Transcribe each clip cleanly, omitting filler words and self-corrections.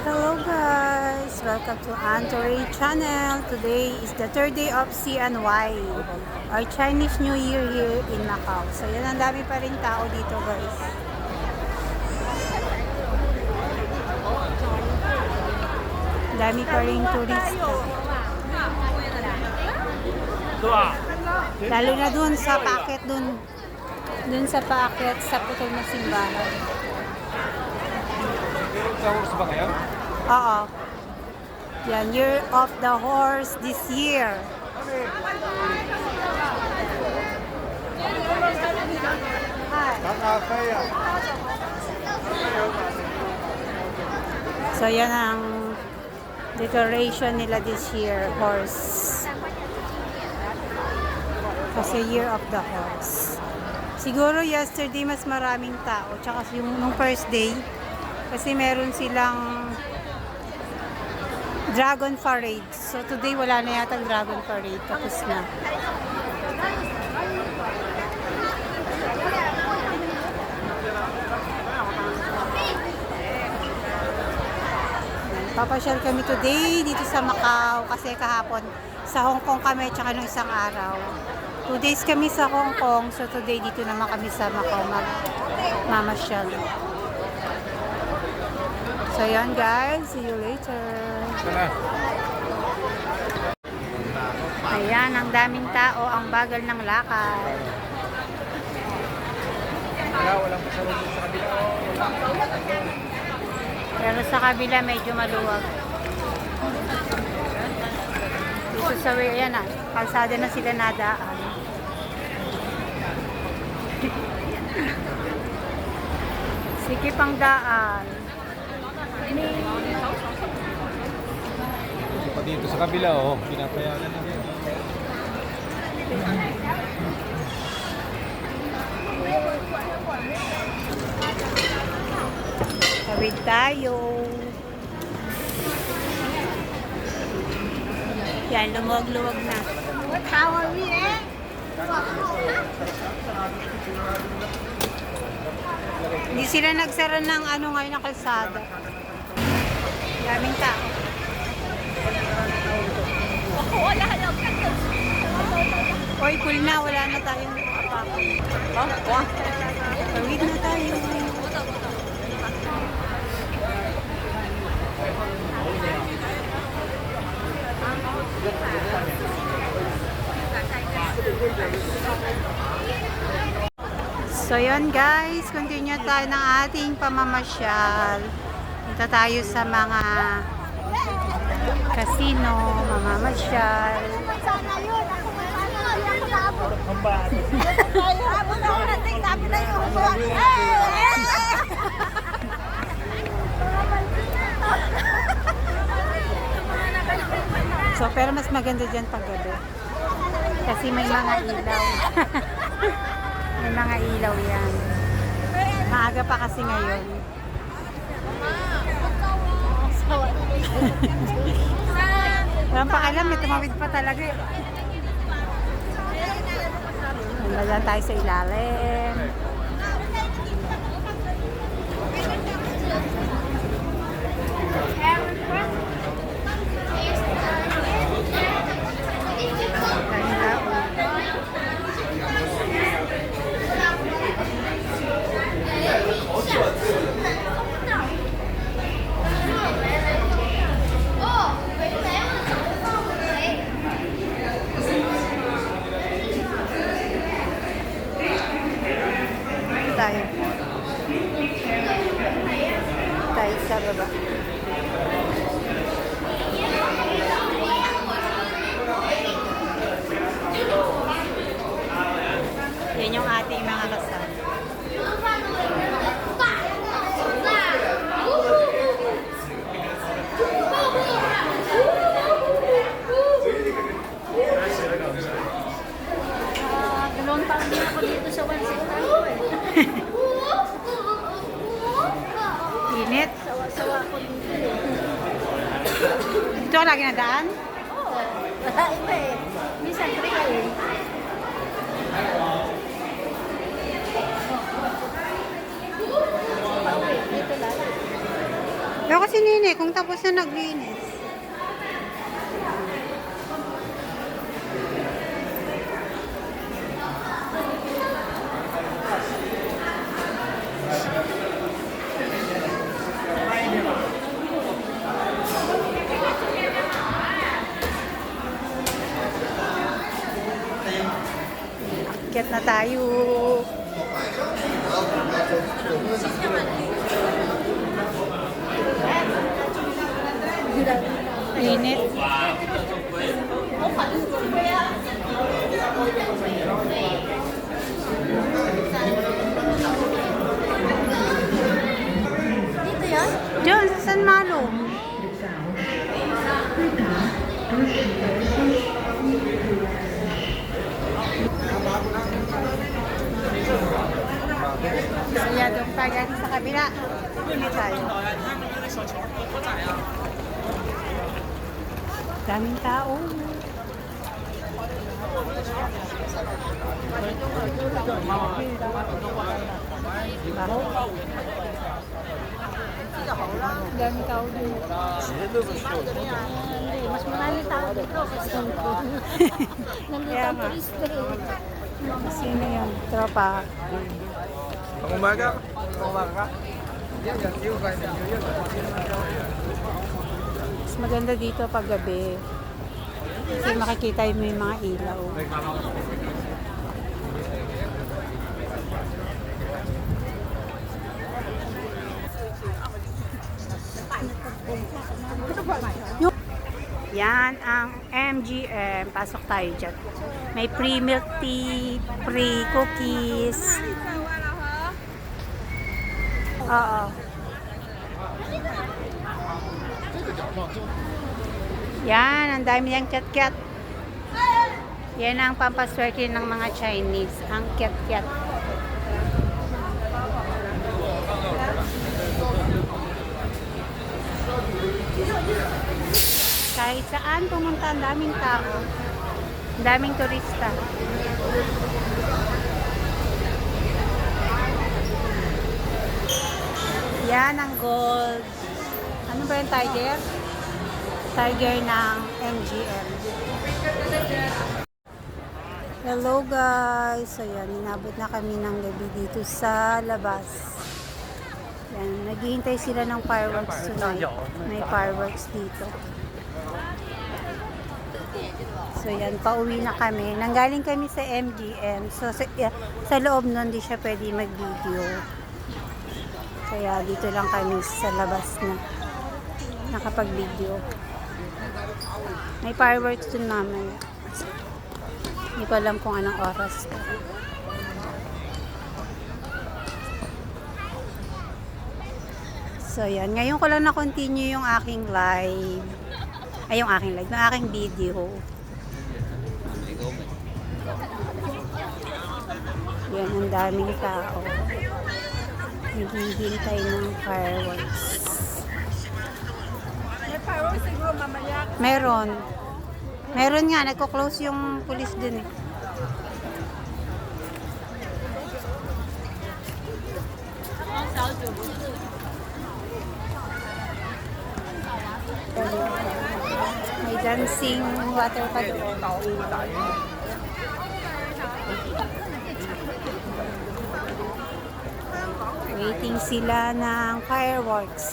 Hello guys! Welcome to Antoray channel. Today is the third day of CNY, our Chinese New Year here in Macau. So yan, ang dami pa rin tao dito guys. Dami pa rin turista. Lalo na dun sa packet dun sa packet sa putol na simbahan. Sa ba ngayon? Oo. Yan, Year of the Horse this year. So yan ang decoration nila this year, horse. Kasi Year of the Horse. Siguro yesterday mas maraming tao, tsaka yung nung first day, kasi meron silang Dragon Parade. So today wala na yata Dragon Parade. Tapos na. Papasyal kami today dito sa Macau kasi kahapon sa Hong Kong kami tsaka nung isang araw. 2 days kami sa Hong Kong. So today dito naman kami sa Macau magmamasyal. So yan guys, see you later. Ayan, ang daming tao, ang bagal ng lakad. Walang pasalubong sa kabila. Pero sa kabila medyo maluwag. Dito sa way, ayan na, kalsada na sila nadaan. Sikip ang daan. Pa dito sa kabila, oh, pinapayagan na rin. Tawid tayo. Yan, lumuwag-luwag na. Hindi sila nagsara ng ano ngayon ng kalsada. Daming tao. Oy, cool na. Wala na tayong apakan. Tawid na tayo. So yun guys, continue tayo ng ating pamamasyal. Punta tayo sa mga casino, mamamasyal. So pero mas maganda dyan pag gabi. Kasi may mga ilaw. May mga ilaw yan. Maaga pa kasi ngayon. Walang pakialam, may tumawid pa talaga eh. Nandun tayo sa ilalim. Tayo sa baba. Yan yung ating mga kasama. Dalawang taon din ako dito sa One Cent eh. Init. Sawa-sawa ko dito eh. Dito ka lagi nadaan? Oo. Wala iba eh. Minsan 3 eh. Pauwi, dito lang. hindi, kung tapos na naglinis. Akyat na tayo. Init. Dito yan? Diyan, sa San Malo. Kaya doon tayo sa kabila. Hindi tayo. Daming tao. Daming tao din. Hindi, mas marami tao dito kasi nandito Kaya ang nga. turista eh. Sino yung tropa? Umaga ka? Mas maganda dito pag gabi. Kasi makikita mo yung mga ilaw. Yan ang MGM. Pasok tayo dyan. May free milk tea, free cookies. Oo. Yan, ang dami niyang cat-cat. Yan ang pampaswerte ng mga Chinese. Ang cat-cat. Kahit saan pumunta, ang daming tao. Ang daming turista. Yan ang gold. Ano ba yung tiger? Tiger ng MGM. Hello guys. So yan, inabot na kami ng gabi dito sa labas. Yan, naghihintay sila ng fireworks tonight. May fireworks dito. So yan, pauwi na kami. Nanggaling kami sa MGM. So sa loob nun, di siya pwede mag-video. Kaya dito lang kami sa labas na nakapag-video. May fireworks dun mamaya. Hindi ko alam kung anong oras. So yan, ngayon ko lang na-continue yung aking live. Ay, yung aking live, yung aking video. Yan, ang daming tao. Naghihintay ng fireworks. May fireworks siguro mamaya. Meron. Meron nga, nagko-close yung police dun eh. May dancing water pa doon. Waiting sila ng fireworks.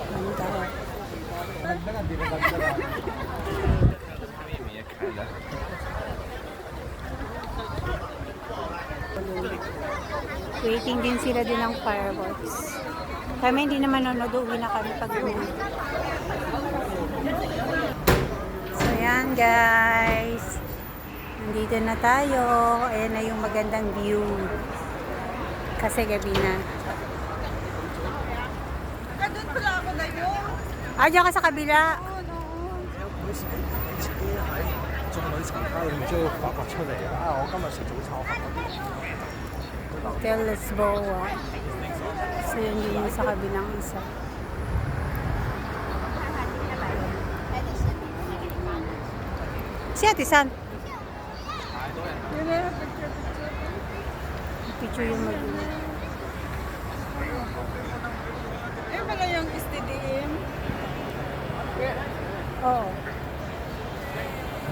Ganda. Waiting din sila din ng fireworks. Kami hindi naman nanonood, uwi na kami pag uwi. So yan guys. Nandito na tayo. Ayan na yung magandang view. Kasi gabi na. Doon pala ako na yun. Ah, diyan ka sa kabila. Hotel Lisboa. So yun yung sa kabilang isa. Si Ate San. Picture yung mag pala yung STDM. Oo.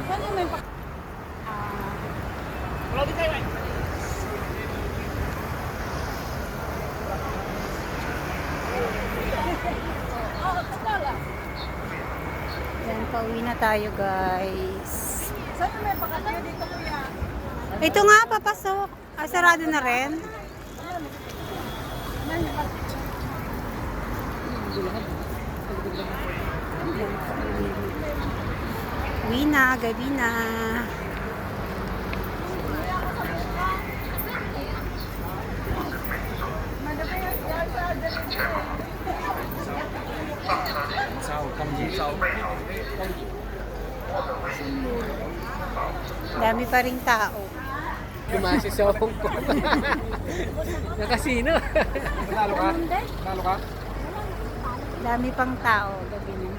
Saan yung may pa... Oo, kasala. Yan, pauwi na tayo guys. Saan yung may pakatayo dito, kuya? Ito nga, papasok. Sarado na rin. Uwi na, gabi na. Dami pa ring tao. Dumasi sa Hong Kong. Nakasino. Nanalo ka? Nanalo ka? Dami pang tao, gabi na.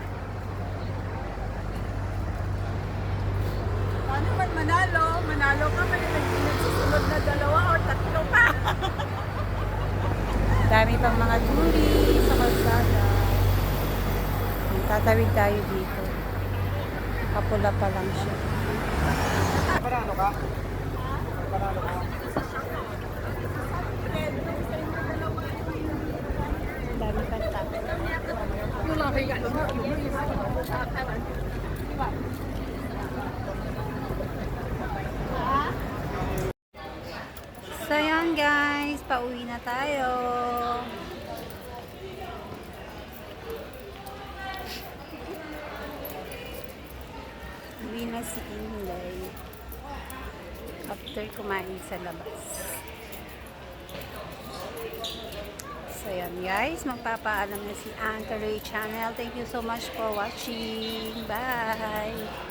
Paano man manalo? Manalo ka, nagsusunod na 2 o 3 pa. Dami pang mga tourists sa kalsada. Tatawid tayo dito. Kapula pa lang siya. Panalo ka? Panalo ka? Dami pang tao. So yan guys, pauwi na tayo. Uwi na si Inday after kumain sa labas. So yan guys, magpapaalam na si Antoray Channel. Thank you so much for watching. Bye!